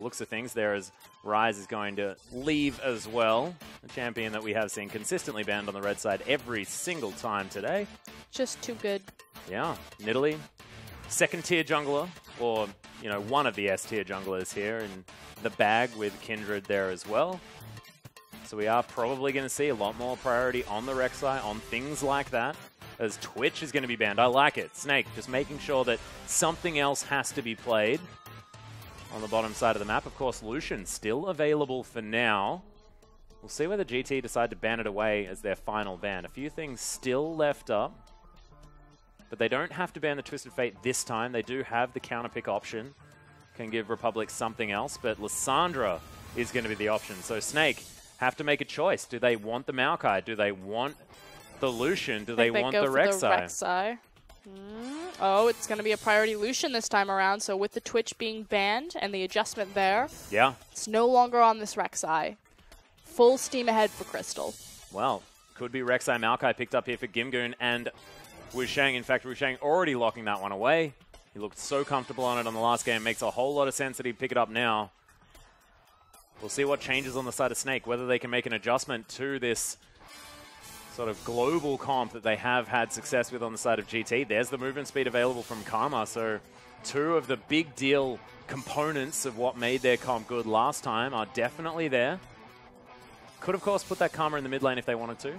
looks of things there as Rise is going to leave as well. A champion that we have seen consistently banned on the red side every single time today. Just too good. Yeah, Nidalee, second tier jungler, or, you know, one of the S tier junglers here in the bag with Kindred there as well. So we are probably going to see a lot more priority on the Rek'Sai, on things like that, as Twitch is going to be banned. I like it. Snake just making sure that something else has to be played on the bottom side of the map. Of course, Lucian still available for now. We'll see whether GT decide to ban it away as their final ban. A few things still left up, but they don't have to ban the Twisted Fate this time. They do have the counter pick option. Can give Republic something else, but Lissandra is going to be the option. So Snake have to make a choice. Do they want the Maokai? Do they want the Lucian? Do they want the Rek'Sai? Oh, it's going to be a priority Lucian this time around. So with the Twitch being banned and the adjustment there, yeah, it's no longer on this Rek'Sai. Full steam ahead for Crystal. Well, could be Rek'Sai Maokai picked up here for Gimgoon and Wushang. In fact, Wushang already locking that one away. He looked so comfortable on it on the last game. Makes a whole lot of sense that he'd pick it up now. We'll see what changes on the side of Snake, whether they can make an adjustment to this sort of global comp that they have had success with on the side of GT. There's the movement speed available from Karma, so two of the big deal components of what made their comp good last time are definitely there. Could, of course, put that Karma in the mid lane if they wanted to.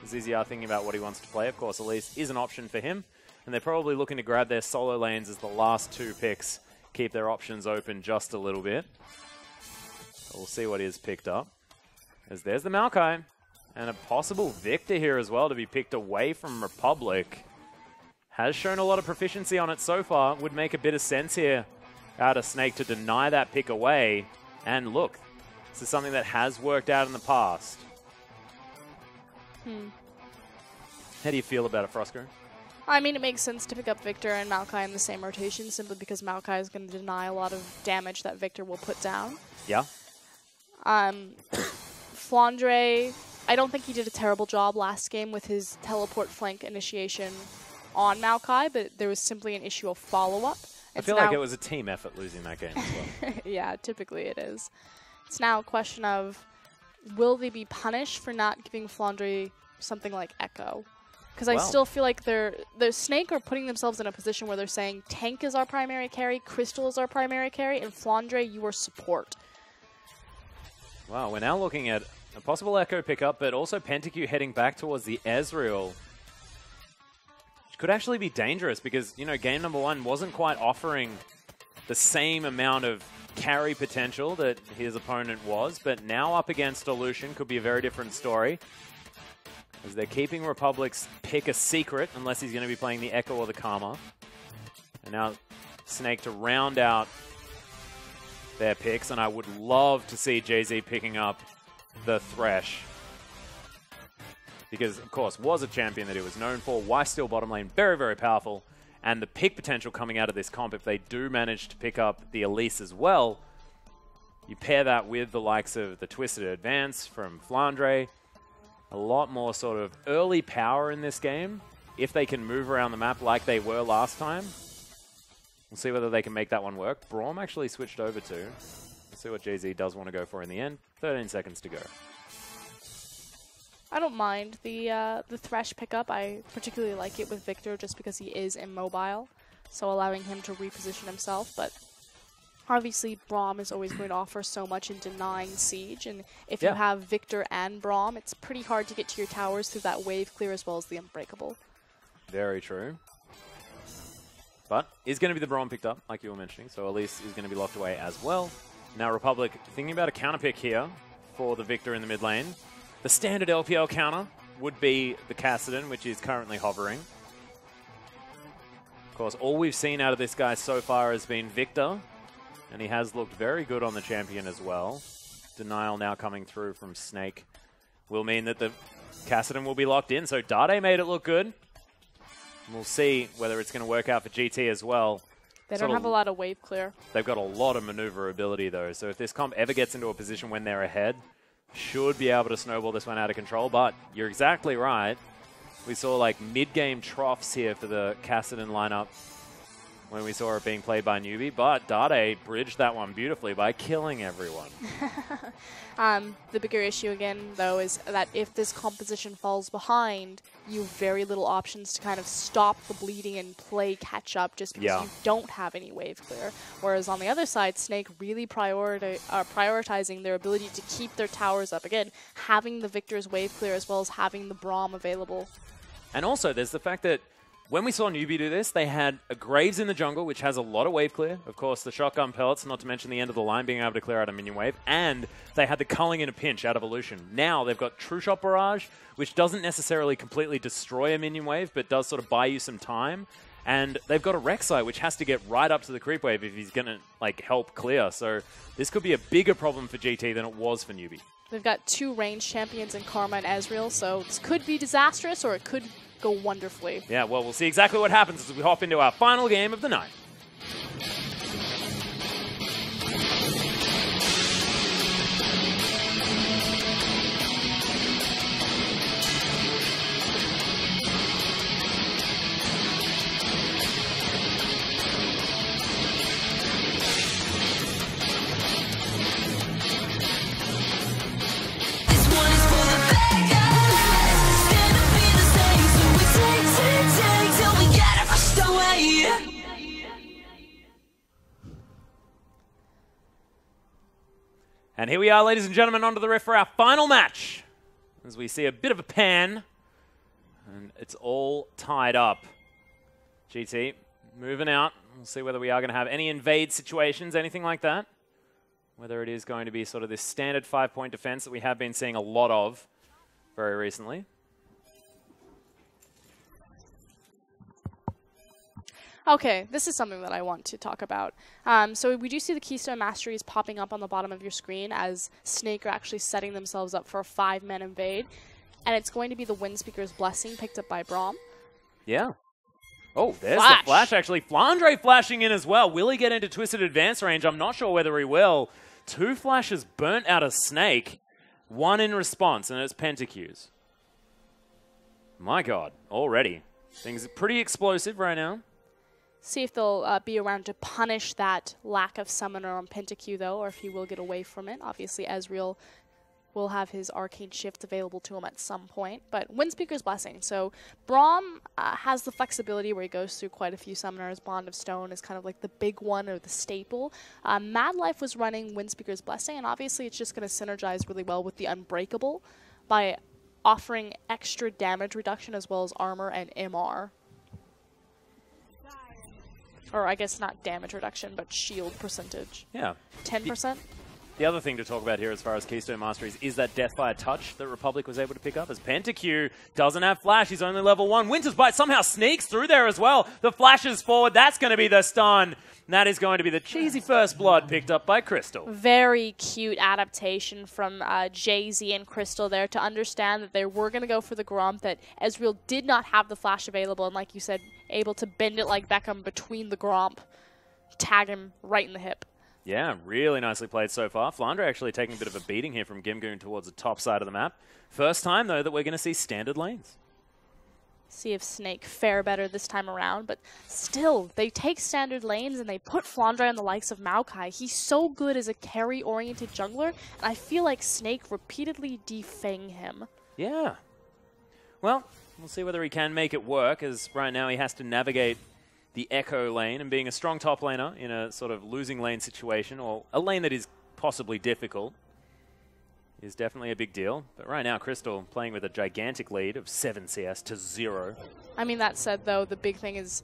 ZZR thinking about what he wants to play. Of course, Elise is an option for him, and they're probably looking to grab their solo lanes as the last two picks, keep their options open just a little bit. We'll see what is picked up. As there's the Maokai. And a possible Victor here as well to be picked away from Republic. Has shown a lot of proficiency on it so far. Would make a bit of sense here out of Snake to deny that pick away. And look, this is something that has worked out in the past. How do you feel about it, Frosco? I mean, it makes sense to pick up Victor and Maokai in the same rotation simply because Maokai is going to deny a lot of damage that Victor will put down. Yeah. Flandre, I don't think he did a terrible job last game with his teleport flank initiation on Maokai, but there was simply an issue of follow-up. I feel like it was a team effort losing that game as well. Yeah, typically it is. It's now a question of, will they be punished for not giving Flandre something like Echo? Because I still feel like the Snake are putting themselves in a position where they're saying, Tank is our primary carry, Crystal is our primary carry, and Flandre, you are support. Wow, we're now looking at a possible Echo pickup, but also Pentakill heading back towards the Ezreal. Which could actually be dangerous because, you know, game number one wasn't quite offering the same amount of carry potential that his opponent was, but now up against Lucian could be a very different story. As they're keeping Republic's pick a secret, unless he's going to be playing the Echo or the Karma. And now Snake to round out their picks, and I would love to see Jay-Z picking up the Thresh. Because, of course, was a champion that he was known for. Why still bottom lane? Very, very powerful. And the pick potential coming out of this comp, if they do manage to pick up the Elise as well, you pair that with the likes of the Twisted Advance from Flandre. A lot more sort of early power in this game, if they can move around the map like they were last time. We'll see whether they can make that one work. Braum actually switched over to. Let's see what Jay-Z does want to go for in the end. 13 seconds to go. I don't mind the Thresh pickup. I particularly like it with Victor just because he is immobile, so allowing him to reposition himself. But obviously, Braum is always going to offer so much in denying siege, and if you have Victor and Braum, it's pretty hard to get to your towers through that wave clear as well as the Unbreakable. Very true. But is going to be the Braum picked up, like you were mentioning, so Elise is going to be locked away as well. Now Republic thinking about a counter pick here for the Victor in the mid lane. The standard LPL counter would be the Kassadin, which is currently hovering. Of course, all we've seen out of this guy so far has been Victor, and he has looked very good on the champion as well. Denial now coming through from Snake will mean that the Kassadin will be locked in, so Dade made it look good. We'll see whether it's going to work out for GT as well. They don't have a lot of wave clear. They've got a lot of maneuverability, though. So if this comp ever gets into a position when they're ahead, should be able to snowball this one out of control. But you're exactly right. We saw like mid-game troughs here for the Kassadin lineup when we saw it being played by Newbie, but Dade bridged that one beautifully by killing everyone. The bigger issue again, though, is that if this composition falls behind, you have very little options to kind of stop the bleeding and play catch up just because you don't have any wave clear. Whereas on the other side, Snake really prioritizing their ability to keep their towers up. Again, having the Victor's wave clear as well as having the Braum available. And also, there's the fact that when we saw Newbie do this, they had a Graves in the jungle, which has a lot of wave clear. Of course, the shotgun pellets, not to mention the end of the line, being able to clear out a minion wave. And they had the culling in a pinch out of Evolution. Now they've got True Shot Barrage, which doesn't necessarily completely destroy a minion wave, but does sort of buy you some time. And they've got a Rek'Sai, which has to get right up to the creep wave if he's going to like help clear. So this could be a bigger problem for GT than it was for Newbie. They've got 2 range champions in Karma and Ezreal, so this could be disastrous or it could go wonderfully. Yeah, well, we'll see exactly what happens as we hop into our final game of the night. And here we are, ladies and gentlemen, onto the riff for our final match. As we see a bit of a pan, and it's all tied up. GT moving out. We'll see whether we are going to have any invade situations, anything like that. Whether it is going to be sort of this standard 5-point defense that we have been seeing a lot of very recently. Okay, this is something that I want to talk about. So we do see the Keystone Masteries popping up on the bottom of your screen as Snake are actually setting themselves up for a 5-man invade. And it's going to be the Windspeaker's Blessing picked up by Braum. Yeah. Oh, there's the flash, actually. Flandre flashing in as well. Will he get into Twisted Advance range? I'm not sure whether he will. 2 flashes burnt out of Snake. 1 in response, and it's Pentacues. My God, already. Things are pretty explosive right now. See if they'll be around to punish that lack of summoner on Pentacue, though, or if he will get away from it. Obviously, Ezreal will have his Arcane Shift available to him at some point. But Windspeaker's Blessing. So Braum has the flexibility where he goes through quite a few summoners. Bond of Stone is kind of like the big one or the staple. Mad Life was running Windspeaker's Blessing, and obviously it's just going to synergize really well with the Unbreakable by offering extra damage reduction as well as armor and MR. Or I guess not damage reduction, but shield percentage. Yeah. 10%? The other thing to talk about here as far as Keystone Masteries is that Deathfire Touch that Republic was able to pick up, as Pentacue doesn't have Flash. He's only level 1. Winter's Bite somehow sneaks through there as well. The Flash is forward. That's going to be the stun. And that is going to be the cheesy First Blood picked up by Crystal. Very cute adaptation from Jay-Z and Crystal there to understand that they were going to go for the Gromp, that Ezreal did not have the Flash available, and like you said, able to bend it like Beckham between the Gromp, tag him right in the hip. Yeah, really nicely played so far. Flandre actually taking a bit of a beating here from Gimgoon towards the top side of the map. First time, though, that we're going to see standard lanes. See if Snake fare better this time around, but still, they take standard lanes and they put Flandre on the likes of Maokai. He's so good as a carry-oriented jungler, and I feel like Snake repeatedly defang him. Yeah. Well, we'll see whether he can make it work, as right now he has to navigate the Echo lane, and being a strong top laner in a sort of losing lane situation, or a lane that is possibly difficult, is definitely a big deal. But right now, Crystal playing with a gigantic lead of 7 CS to 0. I mean, that said, though, the big thing is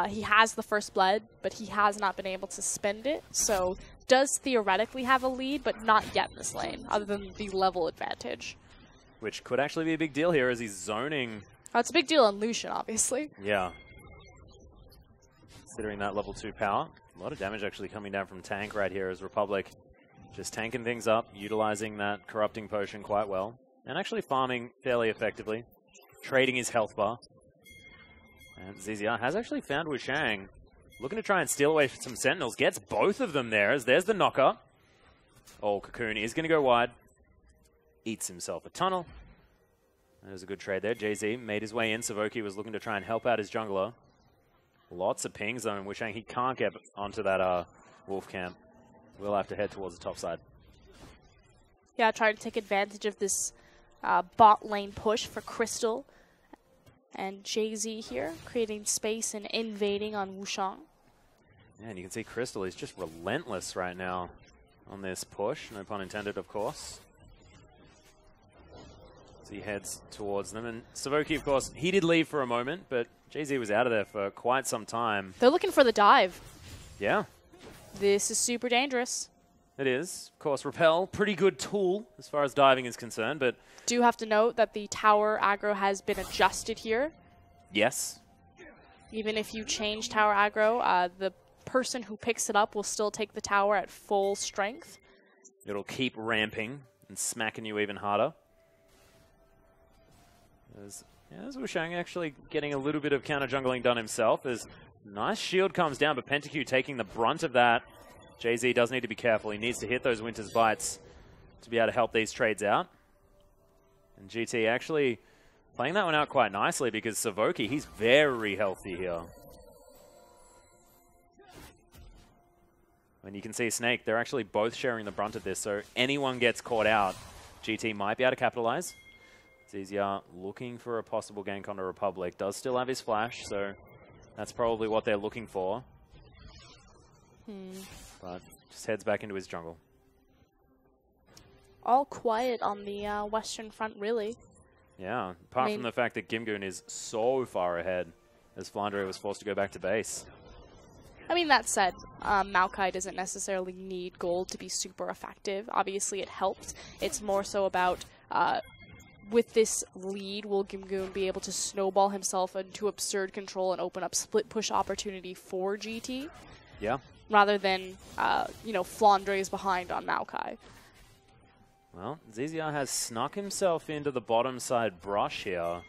he has the First Blood, but he has not been able to spend it, so does theoretically have a lead, but not yet in this lane, other than the level advantage. Which could actually be a big deal here as he's zoning. Oh, it's a big deal on Lucian, obviously. Yeah. Considering that level 2 power. A lot of damage actually coming down from tank right here as Republic just tanking things up, utilizing that corrupting potion quite well, and actually farming fairly effectively, trading his health bar. And ZZR has actually found Wushang, looking to try and steal away some Sentinels, gets both of them there, as there's the knocker. Oh, Cocoon is going to go wide, eats himself a tunnel. That was a good trade there. Jay-Z made his way in. Savoki was looking to try and help out his jungler. Lots of pings, though, and Wushang, he can't get onto that wolf camp. We'll have to head towards the top side. Yeah, trying to take advantage of this bot lane push for Crystal. And Jay-Z here, creating space and invading on Wushang. Yeah, and you can see Crystal is just relentless right now on this push. No pun intended, of course. As he heads towards them. And Savoki, of course, he did leave for a moment, but Jay-Z was out of there for quite some time. They're looking for the dive. Yeah. This is super dangerous. It is. Of course, Repel, pretty good tool as far as diving is concerned, but... Do have to note that the tower aggro has been adjusted here. Yes. Even if you change tower aggro, the person who picks it up will still take the tower at full strength. It'll keep ramping and smacking you even harder. As Wushang actually getting a little bit of counter jungling done himself. As nice shield comes down, but PentaQ taking the brunt of that. Jay-Z does need to be careful. He needs to hit those Winter's Bites to be able to help these trades out. And GT actually playing that one out quite nicely because Savoki, he's very healthy here. And you can see Snake, they're actually both sharing the brunt of this, so anyone gets caught out, GT might be able to capitalize. ZZR looking for a possible gank on the Republic. Does still have his flash, so that's probably what they're looking for. But just heads back into his jungle. All quiet on the western front, really. Yeah, apart from the fact that Gimgoon is so far ahead, as Flandre was forced to go back to base. I mean, that said, Maokai doesn't necessarily need gold to be super effective. Obviously, it helps. It's more so about, with this lead, will Gimgoon be able to snowball himself into absurd control and open up split push opportunity for GT? Yeah. Rather than, you know, Flandre is behind on Maokai. Well, ZZR has snuck himself into the bottom side brush here.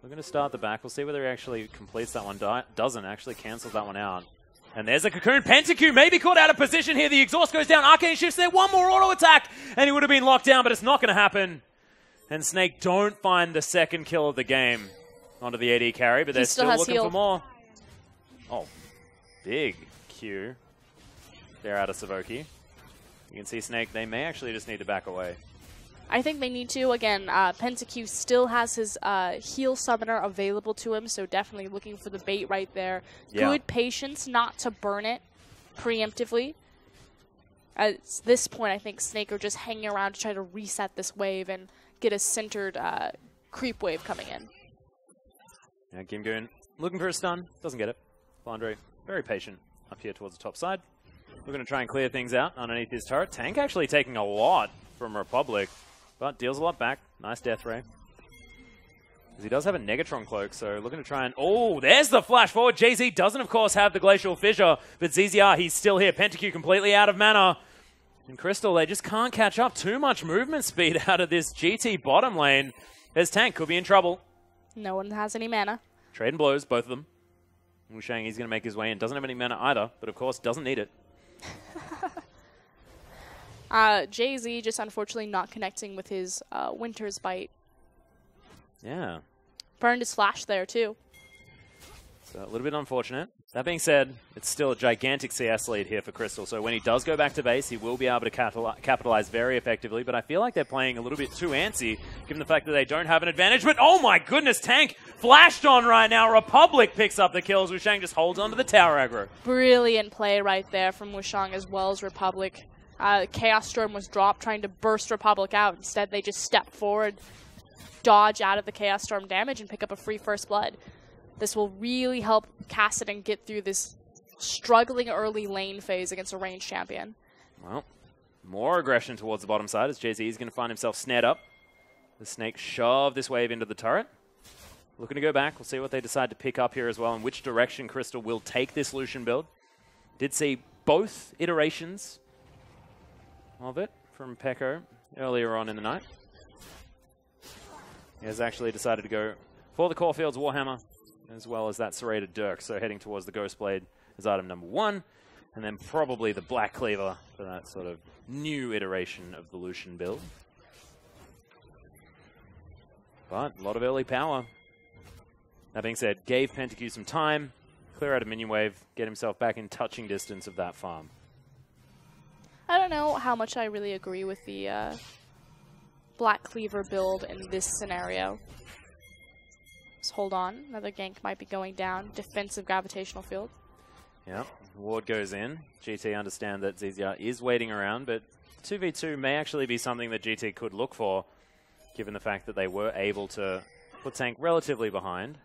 We're going to start the back. We'll see whether he actually completes that one. Doesn't actually cancel that one out. And there's a Cocoon. PentaQ maybe caught out of position here. The exhaust goes down. Arcane shifts there. One more auto attack. And he would have been locked down, but it's not going to happen. And Snake don't find the second kill of the game onto the AD carry, but they're still looking for more. Oh, big Q there out of Savoki. You can see Snake, they may actually just need to back away. I think they need to. Again, PentaQ still has his heal summoner available to him, so definitely looking for the bait right there. Yeah. Good patience not to burn it preemptively. At this point, I think Snake are just hanging around to try to reset this wave and get a centered creep wave coming in. Now Gimgoon looking for a stun, doesn't get it. Flandre, very patient up here towards the top side. We're going to try and clear things out underneath his turret. Tank actually taking a lot from Republic, but deals a lot back. Nice death ray. Because he does have a Negatron cloak, so looking to try and... Oh, there's the flash forward. Jay-Z doesn't, of course, have the Glacial Fissure, but ZZR, he's still here. PentaQ completely out of mana. And Crystal, they just can't catch up. Too much movement speed out of this GT bottom lane. As Tank could be in trouble. No one has any mana. Trading blows, both of them. Wushang, he's going to make his way in. Doesn't have any mana either, but of course doesn't need it. Jay-Z just unfortunately not connecting with his Winter's Bite. Yeah. Burned his flash there too. So a little bit unfortunate. That being said, it's still a gigantic CS lead here for Crystal, so when he does go back to base, he will be able to capitalize very effectively, but I feel like they're playing a little bit too antsy, given the fact that they don't have an advantage. But oh my goodness, Tank flashed on right now. Republic picks up the kills. Wushang just holds onto the tower aggro. Brilliant play right there from Wushang as well as Republic. Chaos Storm was dropped trying to burst Republic out. Instead, they just step forward, dodge out of the Chaos Storm damage, and pick up a free first blood. This will really help Kassadin get through this struggling early lane phase against a ranged champion. Well, more aggression towards the bottom side as Jay-Z is going to find himself snared up. The Snake shoved this wave into the turret. Looking to go back. We'll see what they decide to pick up here as well and which direction Crystal will take this Lucian build. Did see both iterations of it from Pekko earlier on in the night. He has actually decided to go for the Caulfield's Warhammer, as well as that Serrated Dirk, so heading towards the Ghostblade as item number 1, and then probably the Black Cleaver for that sort of new iteration of the Lucian build. But a lot of early power. That being said, gave PentaQ some time. clear out a minion wave, get himself back in touching distance of that farm. I don't know how much I really agree with the Black Cleaver build in this scenario. Just hold on. Another gank might be going down. Defensive gravitational field. Yep. Ward goes in. GT understand that ZZR is waiting around, but 2v2 may actually be something that GT could look for, given the fact that they were able to put Tank relatively behind.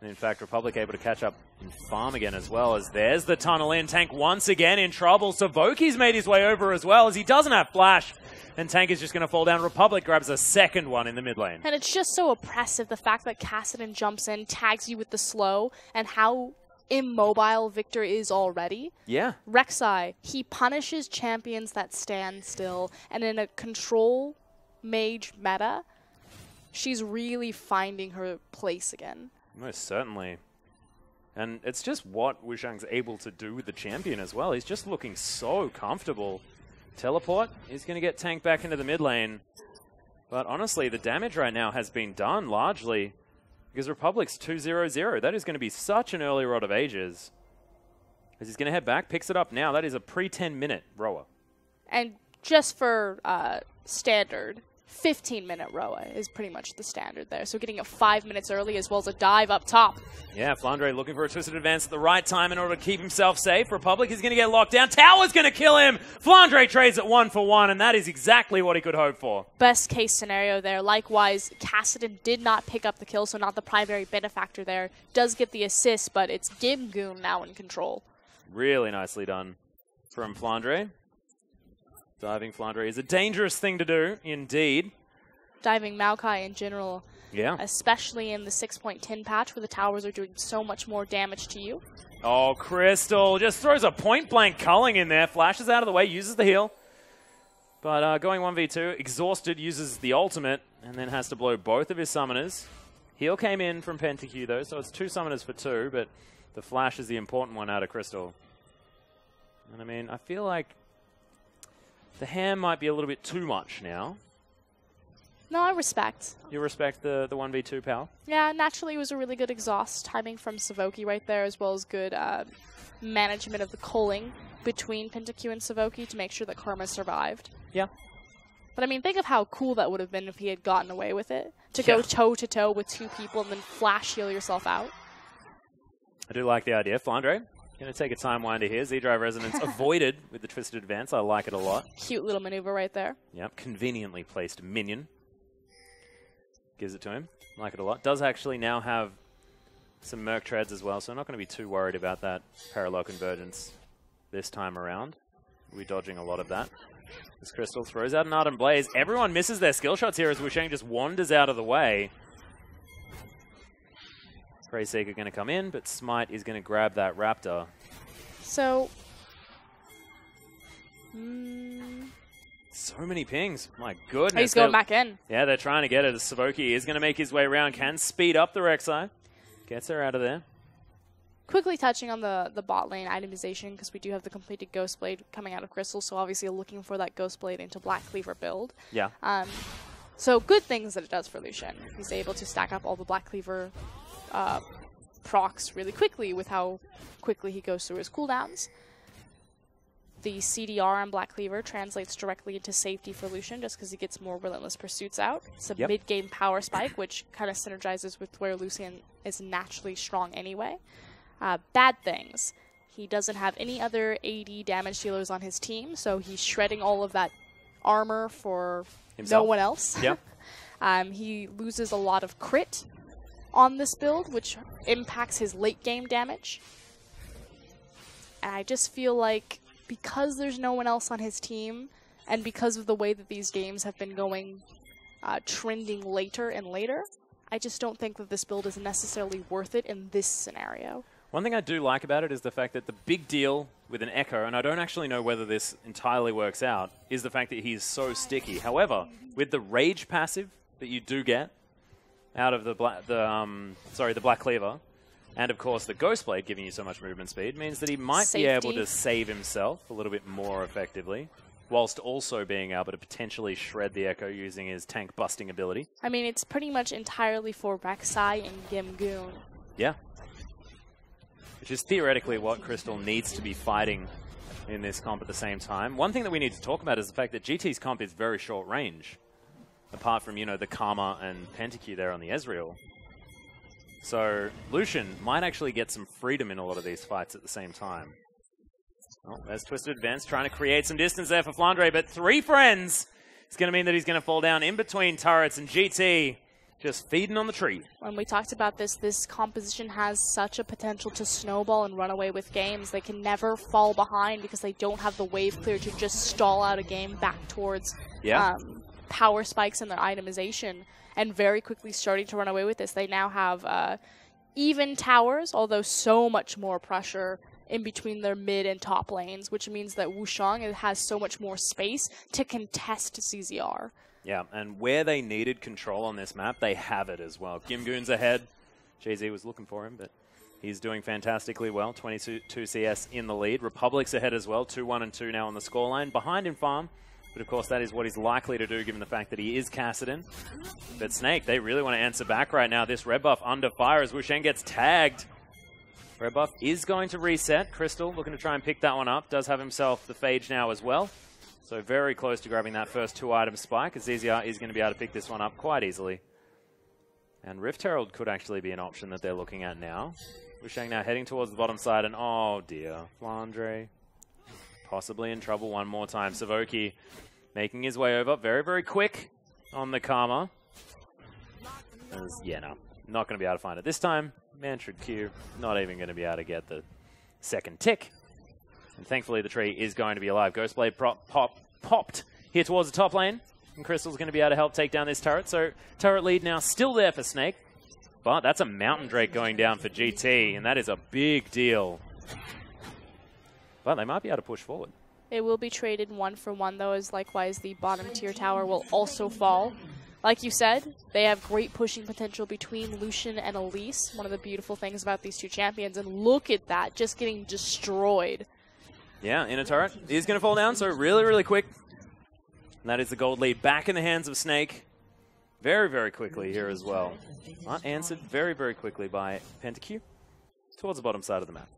And in fact, Republic able to catch up in farm again as well, as there's the tunnel in. Tank once again in trouble. Savoki's made his way over as well, as he doesn't have flash. And Tank is just going to fall down. Republic grabs a second one in the mid lane. And it's just so oppressive, the fact that Kassadin jumps in, tags you with the slow, and how immobile Victor is already. Yeah. Rek'Sai, he punishes champions that stand still, and in a control mage meta, she's really finding her place again. Most certainly. And it's just what Wushang's able to do with the champion as well. He's just looking so comfortable. Teleport, he's going to get Tank back into the mid lane. But honestly, the damage right now has been done largely because Republic's 2-0-0. That is going to be such an early Rod of Ages. As he's going to head back, picks it up now. That is a pre-10-minute rower. And just for standard, 15-minute Roa is pretty much the standard there. So getting it 5 minutes early as well as a dive up top. Yeah, Flandre looking for a twisted advance at the right time in order to keep himself safe. Republic is going to get locked down. Tower's going to kill him. Flandre trades it 1-for-1, and that is exactly what he could hope for. Best case scenario there. Likewise, Kassadin did not pick up the kill, so not the primary benefactor there. Does get the assist, but it's Gimgoon now in control. Really nicely done from Flandre. Diving Flandre is a dangerous thing to do, indeed. Diving Maokai in general, yeah, especially in the 6.10 patch where the towers are doing so much more damage to you. Oh, Crystal just throws a point-blank culling in there, flashes out of the way, uses the heal. But going 1v2, exhausted, uses the ultimate, and then has to blow both of his summoners. Heal came in from PentaQ though, so it's 2 summoners for 2, but the flash is the important one out of Crystal. And I mean, I feel like the ham might be a little bit too much now. No, I respect. You respect the 1v2 pal? Yeah, naturally it was a really good exhaust timing from Savoki right there, as well as good management of the culling between PentaQ and Savoki to make sure that Karma survived. Yeah. But I mean, think of how cool that would have been if he had gotten away with it. To go toe-to-toe with 2 people and then flash heal yourself out. I do like the idea. Flandre, going to take a time winder here. Z-Drive Resonance avoided with the Twisted Advance. I like it a lot. Cute little maneuver right there. Yep, conveniently placed minion. Gives it to him. Like it a lot. Does actually now have some Merc treads as well, so I'm not going to be too worried about that parallel convergence this time around. We'll be dodging a lot of that. This Crystal throws out an Ardent Blaze. Everyone misses their skill shots here as Wushang just wanders out of the way. Greyseeker going to come in, but Smite is going to grab that Raptor. So... So many pings. My goodness. He's going back in. Yeah, they're trying to get it. Savoki is going to make his way around. Can speed up the Rek'Sai. Gets her out of there. Quickly touching on the bot lane itemization, because we do have the completed Ghostblade coming out of Crystal, so obviously looking for that Ghostblade into Black Cleaver build. Yeah. So good things that it does for Lucian. He's able to stack up all the Black Cleaver procs really quickly with how quickly he goes through his cooldowns. The CDR on Black Cleaver translates directly into safety for Lucian just because he gets more Relentless Pursuits out. It's a mid-game power spike, which kind of synergizes with where Lucian is naturally strong anyway. Bad things. He doesn't have any other AD damage dealers on his team, so he's shredding all of that armor for no one else. Yeah. He loses a lot of crit on this build, which impacts his late-game damage. And I just feel like because there's no one else on his team, and because of the way that these games have been going, trending later and later, I just don't think that this build is necessarily worth it in this scenario. One thing I do like about it is the fact that the big deal with an Echo, and I don't actually know whether this entirely works out, is the fact that he's so sticky. However, with the Rage passive that you do get out of the Black Cleaver, and of course the Ghostblade giving you so much movement speed, means that he might be able to save himself a little bit more effectively, whilst also being able to potentially shred the Echo using his tank busting ability. I mean, it's pretty much entirely for Rek'Sai and Gimgoon. Yeah. which is theoretically what Crystal needs to be fighting in this comp at the same time. One thing that we need to talk about is the fact that GT's comp is very short range, apart from, you know, the Karma and PentaQ there on the Ezreal. So Lucian might actually get some freedom in a lot of these fights at the same time. Oh, there's Twisted Advance trying to create some distance there for Flandre, but 3 friends is going to mean that he's going to fall down in between turrets, and GT just feeding on the tree. When we talked about this composition has such a potential to snowball and run away with games. They can never fall behind because they don't have the wave clear to just stall out a game back towards power spikes in their itemization, and very quickly starting to run away with this. They now have even towers, although so much more pressure in between their mid and top lanes, which means that Wushang has so much more space to contest CZR. Yeah, and where they needed control on this map, they have it as well. Gimgoon's ahead. JZ was looking for him, but he's doing fantastically well. 22 CS in the lead. Republic's ahead as well. 2-1 and 2 now on the scoreline. Behind in farm, but of course that is what he's likely to do given the fact that he is Kassadin. But Snake, they really want to answer back right now. This red buff under fire as Wushang gets tagged. Red buff is going to reset. Crystal looking to try and pick that one up. Does have himself the Phage now as well. So very close to grabbing that first 2-item spike, as ZZR is going to be able to pick this one up quite easily. And Rift Herald could actually be an option that they're looking at now. Wushang now heading towards the bottom side, and oh dear, Flandre possibly in trouble one more time. Savoki making his way over, very, very quick on the Karma. Yeah, no, not going to be able to find it this time. Mantra Q, not even going to be able to get the second tick. And thankfully, the tree is going to be alive. Ghostblade popped here towards the top lane. And Crystal's going to be able to help take down this turret. So turret lead now still there for Snake. But that's a Mountain Drake going down for GT. And that is a big deal. But they might be able to push forward. It will be traded 1-for-1, though, as likewise the bottom tier tower will also fall. Like you said, they have great pushing potential between Lucian and Elise. One of the beautiful things about these two champions. And look at that, just getting destroyed. Yeah, inner turret is going to fall down, so really, really quick. And that is the gold lead back in the hands of Snake. Very, very quickly here as well. Answered very, very quickly by PentaQ towards the bottom side of the map.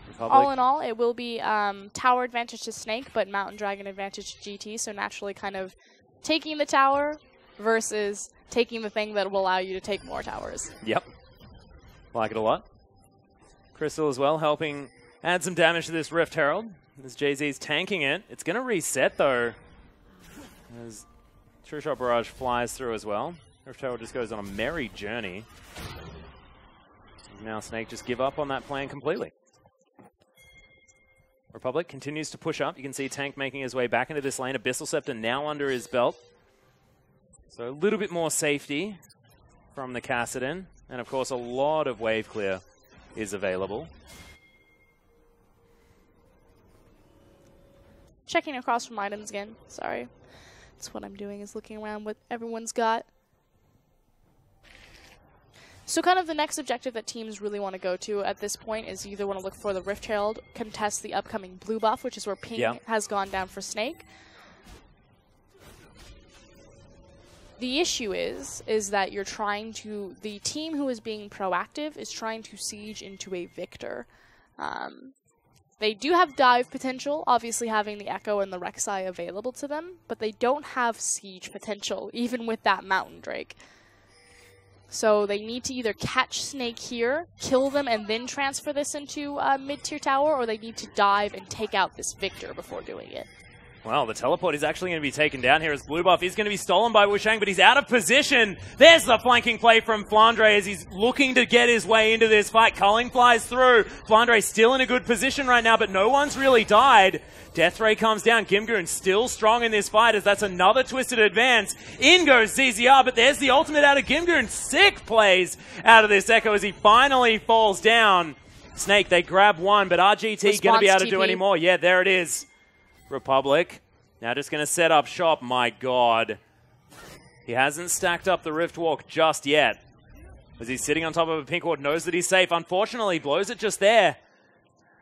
Republic. All in all, it will be tower advantage to Snake, but Mountain Dragon advantage to GT, so naturally kind of taking the tower versus taking the thing that will allow you to take more towers. Yep. Like it a lot. Crystal as well helping add some damage to this Rift Herald as Jay-Z's tanking it. It's going to reset, though, as True Shot Barrage flies through as well. Rift Herald just goes on a merry journey. Now Snake just give up on that plan completely. Republic continues to push up. You can see Tank making his way back into this lane. Abyssal Scepter now under his belt. So a little bit more safety from the Kassadin. And, of course, a lot of wave clear is available. Checking across from items again. Sorry. That's what I'm doing, is looking around what everyone's got. So kind of the next objective that teams really want to go to at this point is you either want to look for the Rift Herald, contest the upcoming blue buff, which is where Ping has gone down for Snake. The issue is that you're trying to, the team who is being proactive is trying to siege into a Victor. They do have dive potential, obviously having the Echo and the Rek'Sai available to them, but they don't have siege potential, even with that Mountain Drake. So they need to either catch Snake here, kill them, and then transfer this into mid-tier tower, or they need to dive and take out this Victor before doing it. Well, the teleport is actually going to be taken down here as blue buff is going to be stolen by Wushang, but he's out of position. There's the flanking play from Flandre as he's looking to get his way into this fight. Culling flies through. Flandre still in a good position right now, but no one's really died. Death Ray comes down. Gimgoon still strong in this fight as that's another twisted advance. In goes ZZR, but there's the ultimate out of Gimgoon. Sick plays out of this Echo as he finally falls down. Snake, they grab one, but RGT going to be able to do any more. Yeah, there it is. Republic now just going to set up shop. My God. He hasn't stacked up the Rift Walk just yet. As he's sitting on top of a pink ward, knows that he's safe. Unfortunately, blows it just there.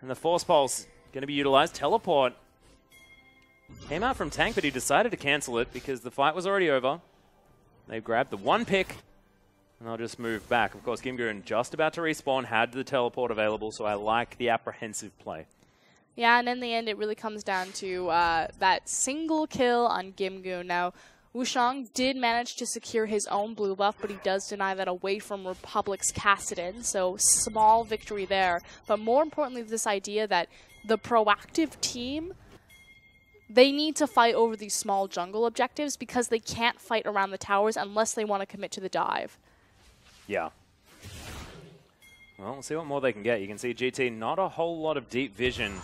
And the Force Pulse going to be utilized. Teleport came out from Tank, but he decided to cancel it because the fight was already over. They grabbed the one pick And I'll just move back. Of course, Gimgoon just about to respawn, had the teleport available, so I like the apprehensive play. Yeah, and in the end, it really comes down to that single kill on Gimgoon. Now, Wushang did manage to secure his own blue buff, but he does deny that away from Republic's Kassadin, so small victory there. But more importantly, this idea that the proactive team, they need to fight over these small jungle objectives because they can't fight around the towers unless they want to commit to the dive. Yeah. Well, we'll see what more they can get. You can see GT, not a whole lot of deep vision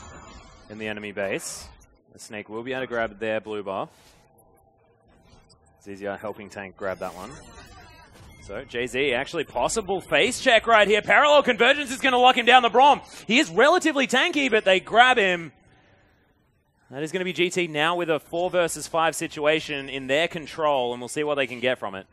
in the enemy base. The Snake will be able to grab their blue buff. ZZR helping Tank grab that one. So, JZ, actually possible face check right here. Parallel Convergence is going to lock him down the Braum. He is relatively tanky, but they grab him. That is going to be GT now with a 4 versus 5 situation in their control, and we'll see what they can get from it.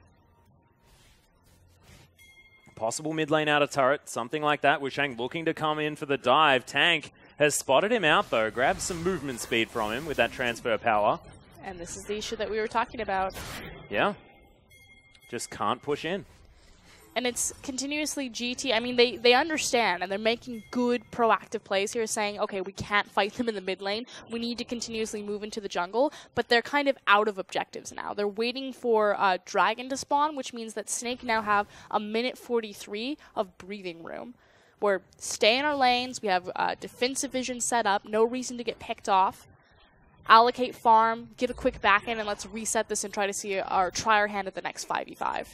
Possible mid lane out of turret, something like that. Wushang looking to come in for the dive. Tank has spotted him out, though. Grabbed some movement speed from him with that transfer power. And this is the issue that we were talking about. Yeah. Just can't push in. And it's continuously GT. I mean, they understand, and they're making good proactive plays here, saying, okay, we can't fight them in the mid lane. We need to continuously move into the jungle. But they're kind of out of objectives now. They're waiting for Dragon to spawn, which means that Snake now have a minute 43 of breathing room. We're stay in our lanes. We have defensive vision set up. No reason to get picked off. Allocate farm, get a quick back end, and let's reset this and try to see try our hand at the next 5v5.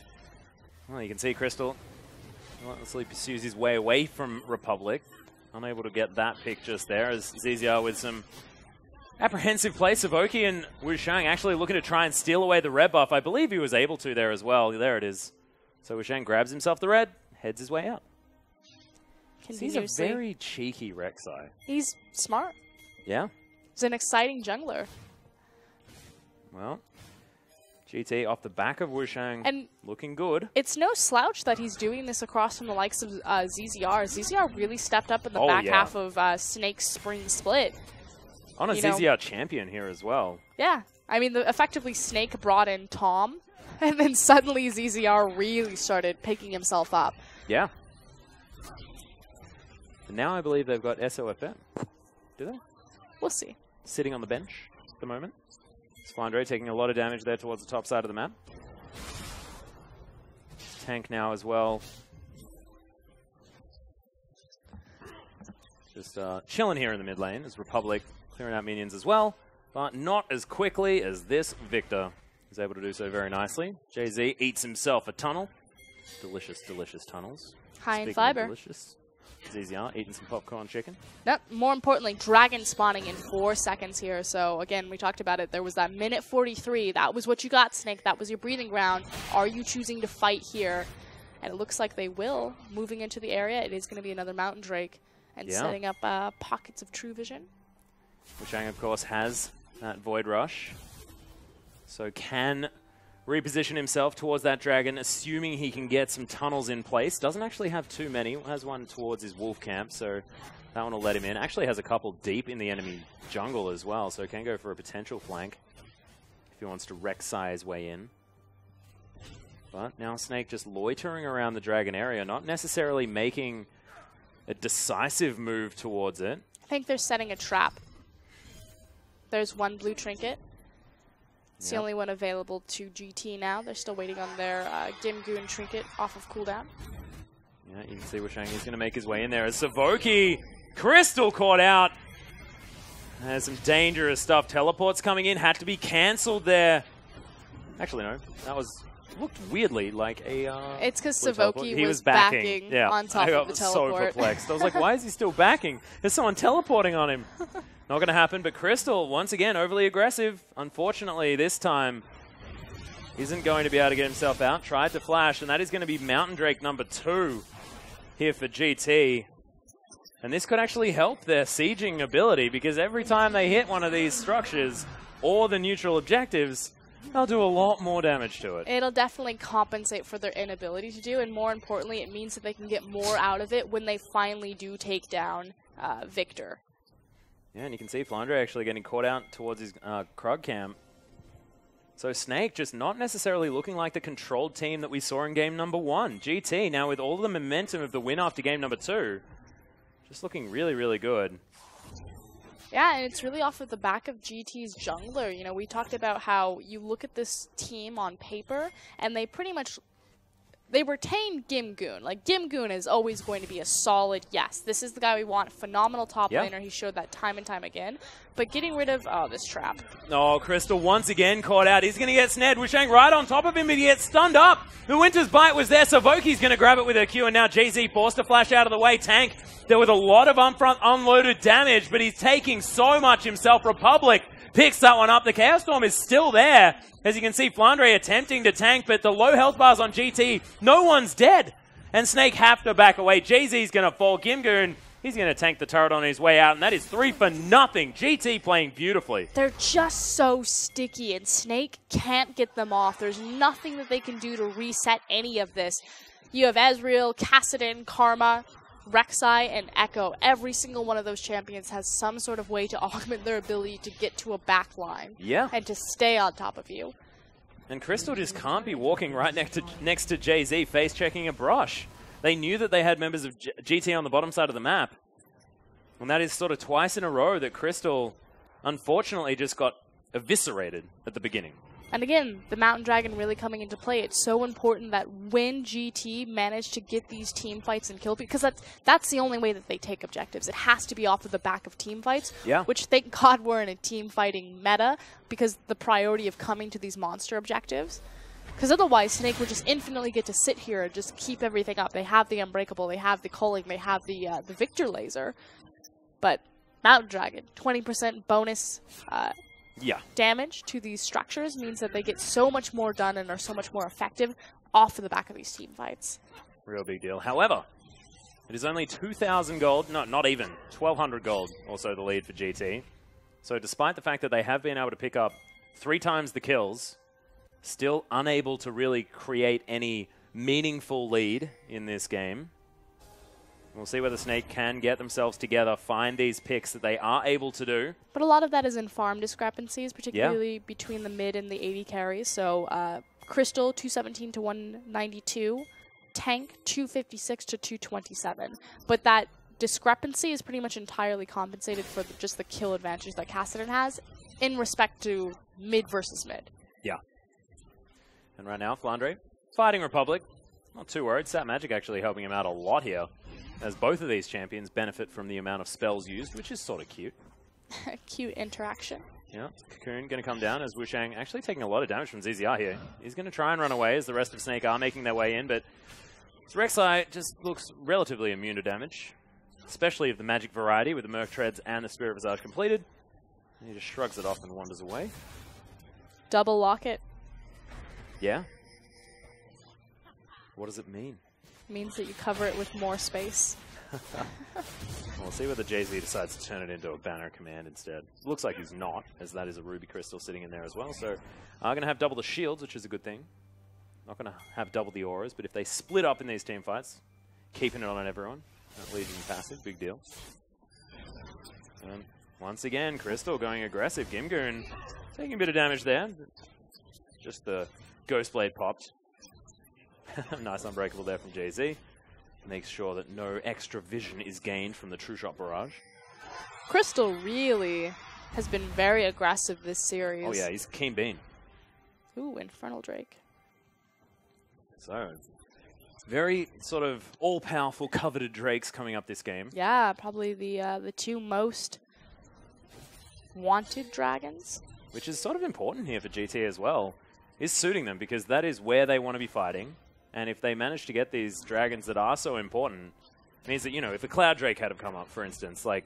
Well, you can see Crystal relentlessly pursues his way away from Republic. Unable to get that pick just there as ZZR with some apprehensive play. Savoki and Wushang actually looking to try and steal away the red buff. I believe he was able to there as well. There it is. So Wushang grabs himself the red, heads his way out. He's a very cheeky Rek'Sai. He's smart. Yeah. He's an exciting jungler. Well, GT off the back of Wushang, and looking good. It's no slouch that he's doing this across from the likes of ZZR. ZZR really stepped up in the back half of Snake's spring split. On a ZZR champion here as well. Yeah. I mean, effectively Snake brought in Tom, and then suddenly ZZR really started picking himself up. Yeah. And now I believe they've got SOFM. Do they? We'll see. Sitting on the bench at the moment. Flandre taking a lot of damage there towards the top side of the map. Tank now as well. Just chilling here in the mid lane as Republic clearing out minions as well, but not as quickly as this Victor is able to do so very nicely. JZ eats himself a tunnel. Delicious, delicious tunnels. High in fiber. Delicious. ZZR eating some popcorn chicken. No, more importantly, Dragon spawning in 4 seconds here. So again, we talked about it. There was that minute 43. That was what you got, Snake. That was your breathing ground. Are you choosing to fight here? And it looks like they will. Moving into the area, it is going to be another Mountain Drake and setting up pockets of true vision. Wushang, of course, has that Void Rush. So can reposition himself towards that dragon, assuming he can get some tunnels in place. Doesn't actually have too many. Has one towards his wolf camp, so that one will let him in. Actually has a couple deep in the enemy jungle as well, so can go for a potential flank if he wants to Rek'Sai his way in. But now Snake just loitering around the dragon area, not necessarily making a decisive move towards it. I think they're setting a trap. There's one blue trinket. It's the only one available to GT now. They're still waiting on their Gimgoon trinket off of cooldown. Yeah, you can see Wushang is going to make his way in there as Savoki, Crystal caught out. There's some dangerous stuff. Teleports coming in, had to be cancelled there. Actually, no, that was looked weirdly like a. It's because Savoki was backing on top of the teleport. I got so perplexed. I was like, why is he still backing? There's someone teleporting on him. Not going to happen, but Crystal, once again, overly aggressive. Unfortunately, this time, isn't going to be able to get himself out. Tried to flash, and that is going to be Mountain Drake number 2 here for GT. And this could actually help their sieging ability, because every time they hit one of these structures or the neutral objectives, they'll do a lot more damage to it. It'll definitely compensate for their inability to do, and more importantly, it means that they can get more out of it when they finally do take down Victor. Yeah, and you can see Flandre actually getting caught out towards his Krug camp. So Snake just not necessarily looking like the controlled team that we saw in game number 1. GT now with all the momentum of the win after game number 2, just looking really, really good. Yeah, and it's really off of the back of GT's jungler. You know, we talked about how you look at this team on paper, and they pretty much, they retain Gimgoon. Like, Gimgoon is always going to be a solid, yes, this is the guy we want, phenomenal top laner. He showed that time and time again. But getting rid of, this trap. Oh, Crystal once again caught out. He's going to get snared. Wushang right on top of him, but he gets stunned up. The Winter's Bite was there, so Voki's going to grab it with her Q, and now JZ forced to flash out of the way. Tank there with a lot of upfront unloaded damage, but he's taking so much himself. Republic picks that one up. The Chaos Storm is still there. As you can see, Flandre attempting to tank, but the low health bars on GT, no one's dead. And Snake have to back away. JZ's going to fall. Gimgoon, he's going to tank the turret on his way out, and that is 3 for nothing. GT playing beautifully. They're just so sticky, and Snake can't get them off. There's nothing that they can do to reset any of this. You have Ezreal, Kassadin, Karma, Rek'Sai, and Echo. Every single one of those champions has some sort of way to augment their ability to get to a back line. Yeah. And to stay on top of you. And Crystal just can't be walking right next to Jay-Z, face-checking a brush. They knew that they had members of GT on the bottom side of the map. And that is sort of twice in a row that Crystal, unfortunately, just got eviscerated at the beginning. And again, the Mountain Dragon really coming into play. It's so important that when GT manage to get these team fights and kill, because that's the only way that they take objectives. It has to be off of the back of team fights, which thank God we're in a team fighting meta, because the priority of coming to these monster objectives. Because otherwise, Snake would just infinitely get to sit here and just keep everything up. They have the Unbreakable, they have the Culling, they have the Victor Laser. But Mountain Dragon, 20% bonus damage to these structures means that they get so much more done and are so much more effective off of the back of these team fights. Real big deal. However, it is only 2,000 gold, not even, 1,200 gold, also the lead for GT. So despite the fact that they have been able to pick up 3 times the kills, still unable to really create any meaningful lead in this game. We'll see whether Snake can get themselves together, find these picks that they are able to do. But a lot of that is in farm discrepancies, particularly between the mid and the 80 carries. So Crystal, 217 to 192. Tank, 256 to 227. But that discrepancy is pretty much entirely compensated for just the kill advantage that Kassadin has in respect to mid versus mid. Yeah. And right now, Flandre fighting Republic. Not too worried. Sat Magic actually helping him out a lot here, as both of these champions benefit from the amount of spells used, which is sort of cute. Cute interaction. Yeah, Cocoon going to come down as Wushang actually taking a lot of damage from ZZR here. He's going to try and run away as the rest of Snake are making their way in, but Rek'Sai just looks relatively immune to damage, especially of the magic variety with the Merc Treads and the Spirit Visage completed. And he just shrugs it off and wanders away. Double locket. Yeah. What does it mean? Means that you cover it with more space. We'll see whether Jay-Z decides to turn it into a banner command instead. Looks like he's not, as that is a Ruby Crystal sitting in there as well. So I'm going to have double the shields, which is a good thing. Not going to have double the auras, but if they split up in these team fights, keeping it on everyone. Legion passive, big deal. And once again, Crystal going aggressive. Gimgoon taking a bit of damage there. Just the Ghost Blade popped. Nice Unbreakable there from Jay-Z. Makes sure that no extra vision is gained from the True Shot Barrage. Crystal really has been very aggressive this series. Oh yeah, he's keen bean. Ooh, Infernal Drake. So, very sort of all-powerful coveted Drakes coming up this game. Yeah, probably the 2 most wanted dragons. Which is sort of important here for GT as well. Is suiting them, because that is where they want to be fighting. And if they manage to get these dragons that are so important, it means that, you know, if a Cloud Drake had have come up, for instance, like,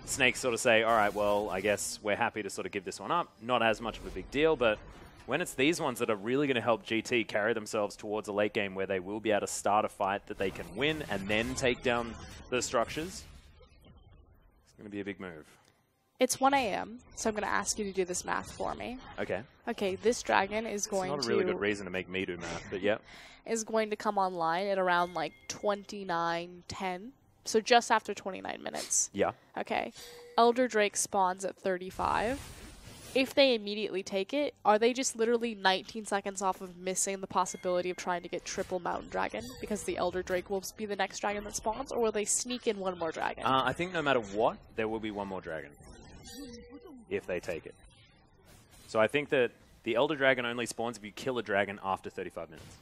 Snake sort of say, all right, well, I guess we're happy to sort of give this one up. Not as much of a big deal, but when it's these ones that are really going to help GT carry themselves towards a late game where they will be able to start a fight that they can win and then take down the structures, it's going to be a big move. It's 1 a.m., so I'm going to ask you to do this math for me. Okay. Okay, this dragon is going to... It's not a really good reason to make me do math, but yeah. Is going to come online at around like 29:10. So just after 29 minutes. Yeah. Okay. Elder Drake spawns at 35. if they immediately take it, are they just literally 19 seconds off of missing the possibility of trying to get triple Mountain Dragon because the Elder Drake will be the next dragon that spawns, or will they sneak in one more dragon? I think no matter what, there will be one more dragon if they take it. So I think that the Elder Dragon only spawns if you kill a dragon after 35 minutes.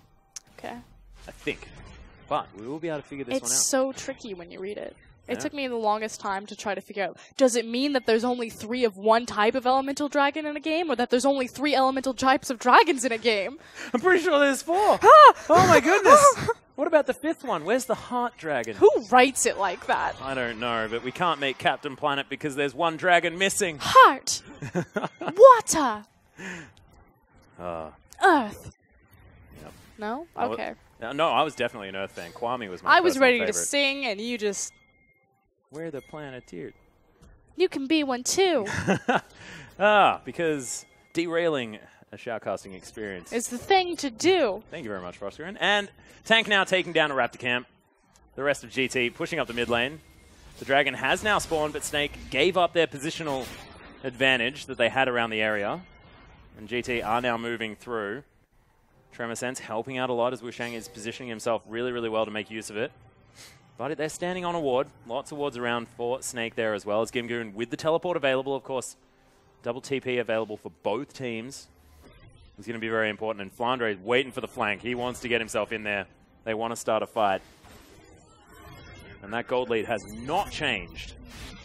Okay. I think. But we will be able to figure this one out. It's so tricky when you read it. It took me the longest time to try to figure out, does it mean that there's only 3 of one type of elemental dragon in a game, or that there's only 3 elemental types of dragons in a game? I'm pretty sure there's 4. Oh my goodness. What about the 5th one? Where's the Heart Dragon? Who writes it like that? I don't know, but we can't make Captain Planet because there's one dragon missing. Heart. Water. Earth. Yep. No? Okay. No, I was definitely an Earth fan. Kwame was my I was ready favorite. to sing, and you just... We're the Planeteer. You can be one too. Because derailing a shoutcasting experience is the thing to do. Thank you very much, Frosterin. And Tank now taking down a Raptor camp. The rest of GT pushing up the mid lane. The Dragon has now spawned, but Snake gave up their positional advantage that they had around the area. And GT are now moving through. Tremor Sense helping out a lot as Wushang is positioning himself really, really well to make use of it. But they're standing on a ward. Lots of wards around for Snake there as well as Gimgoon with the teleport available, of course. Double TP available for both teams. It's going to be very important. And Flandre is waiting for the flank. He wants to get himself in there. They want to start a fight. And that gold lead has not changed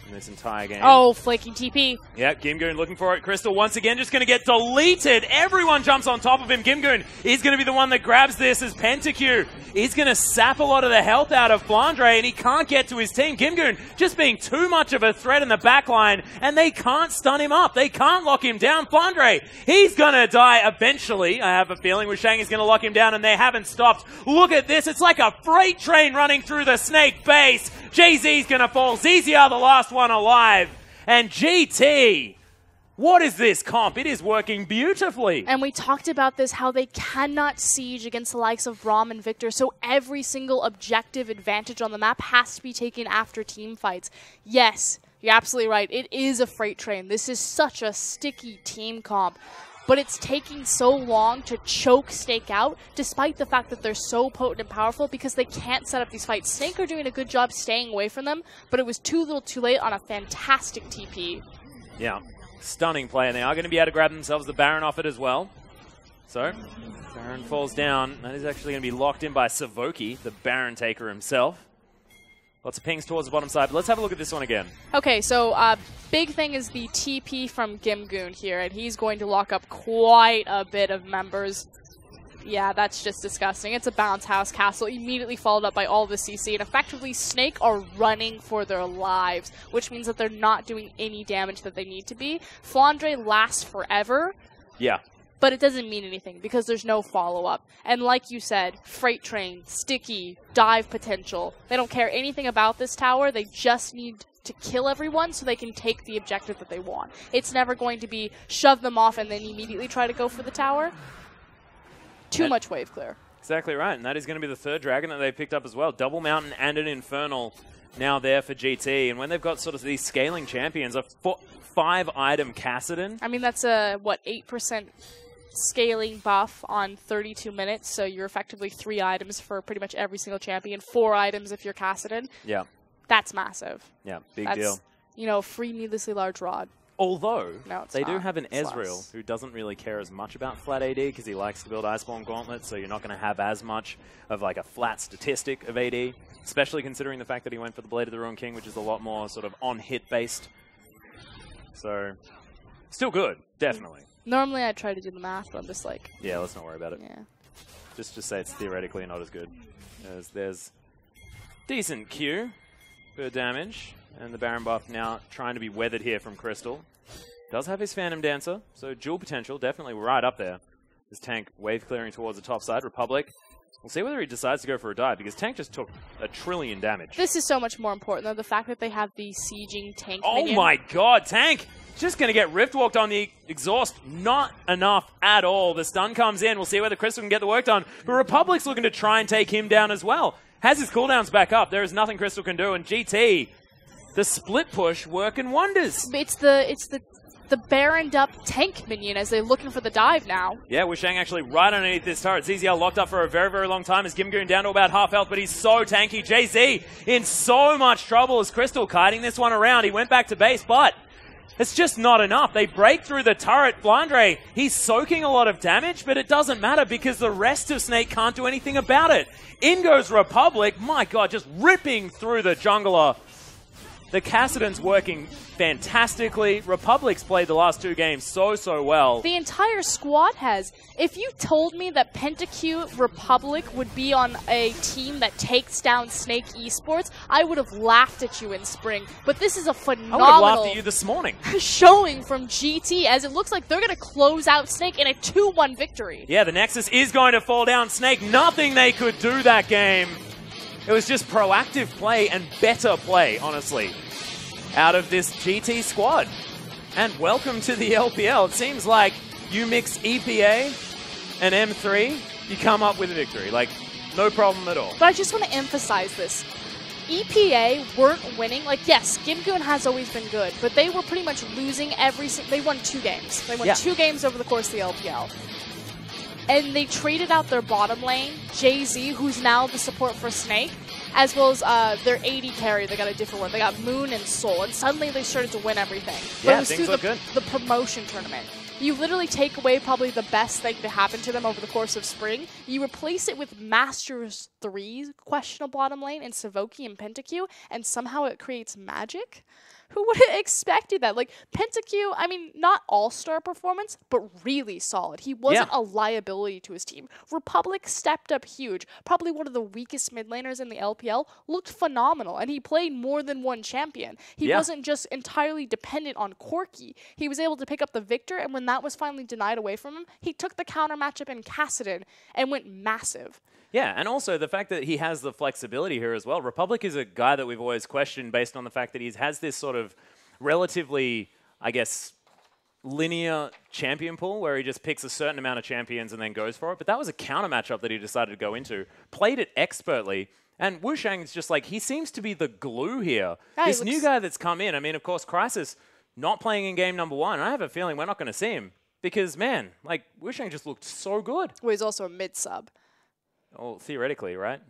in this entire game. Oh, flaking TP. Yeah, Gimgoon looking for it. Crystal once again just going to get deleted. Everyone jumps on top of him. Gimgoon is going to be the one that grabs this as PentaQ is going to sap a lot of the health out of Flandre, and he can't get to his team. Gimgoon just being too much of a threat in the backline, and they can't stun him up. They can't lock him down. Flandre, he's going to die eventually. I have a feeling Wushang is going to lock him down, and they haven't stopped. Look at this. It's like a freight train running through the Snake base. Jay-Z's going to fall. ZZR the last one alive. And GT, what is this comp? It is working beautifully. And we talked about this, how they cannot siege against the likes of Braum and Victor, so every single objective advantage on the map has to be taken after team fights. Yes, you're absolutely right. It is a freight train. This is such a sticky team comp. But it's taking so long to choke Snake out, despite the fact that they're so potent and powerful, because they can't set up these fights. Snake are doing a good job staying away from them, but it was too little too late on a fantastic TP. Yeah, stunning play, and they are going to be able to grab themselves the Baron off it as well. So, Baron falls down. That is actually going to be locked in by Savoki, the Baron taker himself. Lots of pings towards the bottom side, but let's have a look at this one again. Okay, so big thing is the TP from Gimgoon here, and he's going to lock up quite a bit of members. Yeah, that's just disgusting. It's a bounce house castle, immediately followed up by all the CC, and effectively Snake are running for their lives, which means that they're not doing any damage that they need to be. Flandre lasts forever. Yeah. But it doesn't mean anything because there's no follow-up. And like you said, freight train, sticky, dive potential. They don't care anything about this tower. They just need to kill everyone so they can take the objective that they want. It's never going to be shove them off and then immediately try to go for the tower. Too much wave clear. Exactly right, and that is going to be the 3rd dragon that they picked up as well. Double Mountain and an Infernal now there for GT. And when they've got sort of these scaling champions, a 5-item Kassadin. I mean, that's a, what, 8% scaling buff on 32 minutes, so you're effectively 3 items for pretty much every single champion, 4 items if you're Kassadin. Yeah. That's massive. Yeah, big deal. You know, free needlessly large rod. Although, they do have an It's Ezreal less. who doesn't really care as much about flat AD because he likes to build Iceborne Gauntlets, so you're not going to have as much of like a flat statistic of AD, especially considering the fact that he went for the Blade of the Ruined King, which is a lot more sort of on-hit based. So, still good, definitely. Normally I'd try to do the math, but I'm just like... Yeah, let's not worry about it. Yeah. Just say it's theoretically not as good. There's decent Q for damage, and the Baron buff now trying to be weathered here from Crystal. Does have his Phantom Dancer, so dual potential, definitely right up there. This Tank wave clearing towards the top side. Republic, we'll see whether he decides to go for a dive, because Tank just took 1 trillion damage. This is so much more important, though, the fact that they have the sieging tank minion. Oh my god, Tank! Just going to get Rift Walked on the exhaust. Not enough at all. The stun comes in. We'll see whether Crystal can get the work done. But Republic's looking to try and take him down as well. Has his cooldowns back up. There is nothing Crystal can do. And GT, the split push working wonders. It's the the Baroned up tank minion as they're looking for the dive now. Yeah, Wushang actually right underneath this turret. ZZL locked up for a very, very long time as Gimgoon down to about half health, but he's so tanky. JZ in so much trouble as Crystal kiting this one around. He went back to base, but it's just not enough. They break through the turret. Blandre, he's soaking a lot of damage, but it doesn't matter because the rest of Snake can't do anything about it. In goes Republic. My God, just ripping through the jungler. The Cassidon's working fantastically. Republic's played the last 2 games so well. The entire squad has. If you told me that Pentacute Republic would be on a team that takes down Snake eSports, I would have laughed at you in spring. But this is a phenomenal I would have laughed at you this morning. showing from GT, as it looks like they're going to close out Snake in a 2-1 victory. Yeah, the Nexus is going to fall down. Snake, nothing they could do that game. It was just proactive play and better play, honestly, out of this GT squad. And welcome to the LPL. It seems like you mix EPA and M3, you come up with a victory. Like, no problem at all. But I just want to emphasize this. EPA weren't winning. Like, yes, Gimgoon has always been good, but they were pretty much losing they won 2 games. They won 2 games over the course of the LPL. And they traded out their bottom lane, JZ, who's now the support for Snake, as well as their AD carry. They got a different one. They got Moon and Soul, and suddenly they started to win everything. But it was through the promotion tournament. You literally take away probably the best thing to happen to them over the course of spring. You replace it with Masters 3's questionable bottom lane and Savoki and Pentacute, and somehow it creates magic? Who would have expected that? Like, Pentacute, I mean, not all-star performance, but really solid. He wasn't a liability to his team. Republic stepped up huge. Probably one of the weakest mid laners in the LPL. Looked phenomenal, and he played more than one champion. He wasn't just entirely dependent on Corki. He was able to pick up the Victor, and when that was finally denied away from him, he took the counter matchup in Cassidon and went massive. Yeah, and also the fact that he has the flexibility here as well. Republic is a guy that we've always questioned based on the fact that he has this sort of relatively, I guess, linear champion pool where he just picks a certain amount of champions and then goes for it. But that was a counter matchup that he decided to go into. Played it expertly. And Wushang's just like, he seems to be the glue here. Yeah, this new guy that's come in, I mean, of course, Crisis not playing in game number 1. And I have a feeling we're not going to see him. Because, man, like, Wushang just looked so good. Well, he's also a mid-sub. Oh, theoretically, right?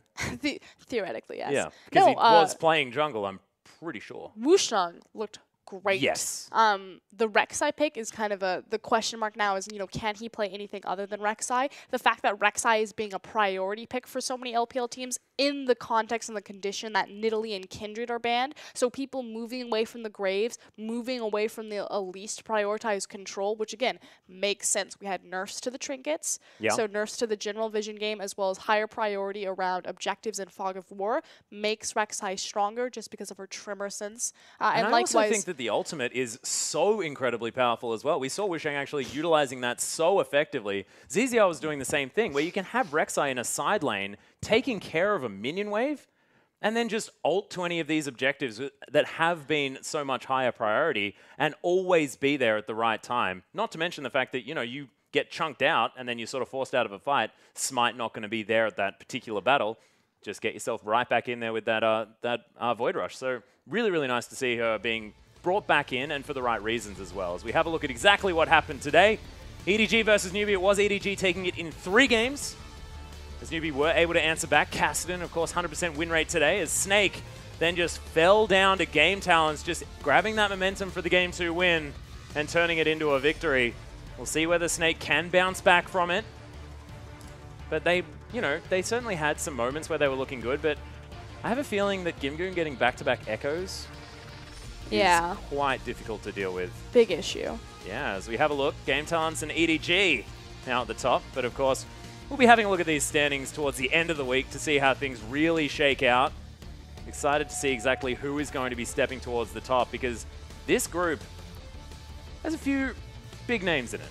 Theoretically, yes. Yeah, because he was playing jungle, I'm pretty sure. Wushang looked great. Yes. The Rek'Sai pick is kind of the question mark now is, you know, can he play anything other than Rek'Sai? The fact that Rek'Sai is being a priority pick for so many LPL teams in the context and the condition that Nidalee and Kindred are banned, so people moving away from the Graves, moving away from the least prioritized control, which again, makes sense. We had nerfs to the trinkets, so nerfs to the general vision game, as well as higher priority around objectives and Fog of War, makes Rek'Sai stronger just because of her trimmer sense. And I also think that the ultimate is so incredibly powerful as well. We saw Wushang actually utilizing that so effectively. ZZL was doing the same thing, where you can have Rek'Sai in a side lane, taking care of a minion wave, and then just ult to any of these objectives that have been so much higher priority and always be there at the right time. Not to mention the fact that, you know, you get chunked out and then you're sort of forced out of a fight. Smite not going to be there at that particular battle. Just get yourself right back in there with that Void Rush. So really, really nice to see her being brought back in, and for the right reasons as well. As we have a look at exactly what happened today. EDG versus Newbie. It was EDG taking it in 3 games. As Newbie were able to answer back. Cassidon, of course, 100% win rate today. As Snake then just fell down to Game Talents, just grabbing that momentum for the Game 2 win and turning it into a victory. We'll see whether Snake can bounce back from it. But they, you know, they certainly had some moments where they were looking good, but I have a feeling that Gimgoon getting back-to-back echoes is quite difficult to deal with. Big issue. Yeah, as we have a look, Game Talents and EDG now at the top. But of course, we'll be having a look at these standings towards the end of the week to see how things really shake out. Excited to see exactly who is going to be stepping towards the top, because this group has a few big names in it.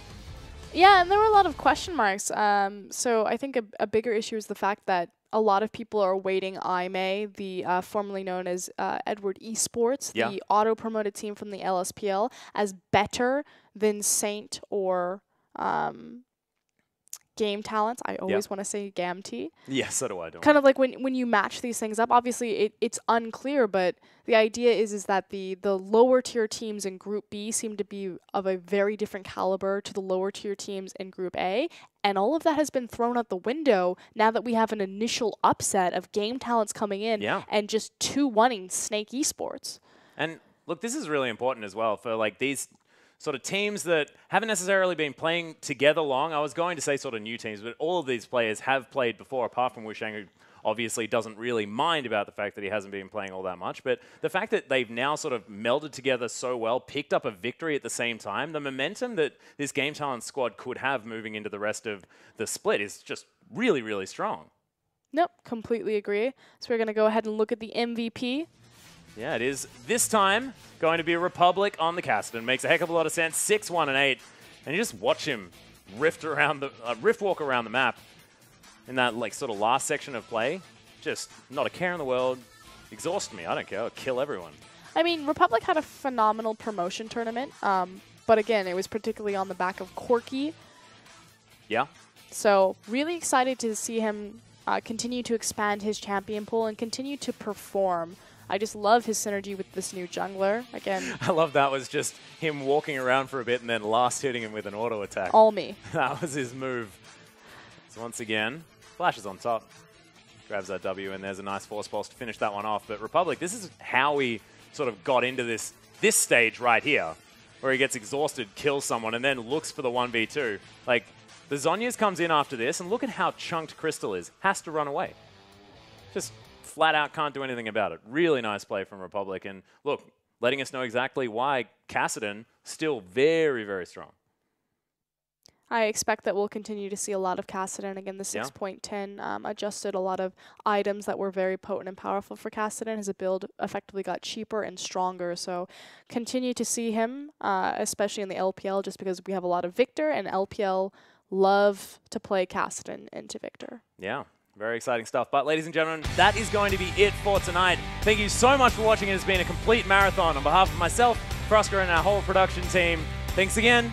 Yeah, and there were a lot of question marks. So I think a bigger issue is the fact that a lot of people are awaiting IMA, the formerly known as Edward eSports, the auto-promoted team from the LSPL, as better than Saint or game talents. I always want to say GAMT. Yeah, so do I. Kind of like when you match these things up, obviously it's unclear, but the idea is that the lower tier teams in Group B seem to be of a very different caliber to the lower tier teams in Group A, and all of that has been thrown out the window now that we have an initial upset of game talents coming in and just 2-1ing Snake eSports. And look, this is really important as well for like these sort of teams that haven't necessarily been playing together long. I was going to say sort of new teams, but all of these players have played before, apart from Wushang, who obviously doesn't really mind about the fact that he hasn't been playing all that much. But the fact that they've now sort of melded together so well, picked up a victory at the same time, the momentum that this Game Talent squad could have moving into the rest of the split is just really, really strong. Nope, completely agree. So we're going to go ahead and look at the MVP. Yeah, it is this time going to be Republic on the Cassidy. Makes a heck of a lot of sense. 6-1-8, and you just watch him rift walk around the map in that like sort of last section of play. Just not a care in the world. Exhaust me. I don't care. I'll kill everyone. I mean, Republic had a phenomenal promotion tournament, but again, it was particularly on the back of Corki. Yeah. So really excited to see him continue to expand his champion pool and continue to perform. I just love his synergy with this new jungler. Again, I love that was just him walking around for a bit and then last hitting him with an auto attack. All me. That was his move. So once again, Flash is on top. Grabs that W and there's a nice force pulse to finish that one off. But Republic, this is how we sort of got into this stage right here, where he gets exhausted, kills someone, and then looks for the 1v2. Like, the Zhonya's comes in after this, and look at how chunked Crystal is. Has to run away. Just flat out can't do anything about it. Really nice play from Republic. And look, letting us know exactly why Cassidy still very, very strong. I expect that we'll continue to see a lot of Cassidy. Again, the 6.10 adjusted a lot of items that were very potent and powerful for Cassidy. His build effectively got cheaper and stronger. So continue to see him, especially in the LPL, just because we have a lot of Victor, and LPL love to play Cassidy into Victor. Yeah. Very exciting stuff. But ladies and gentlemen, that is going to be it for tonight. Thank you so much for watching. It has been a complete marathon. On behalf of myself, Frosker, and our whole production team, thanks again.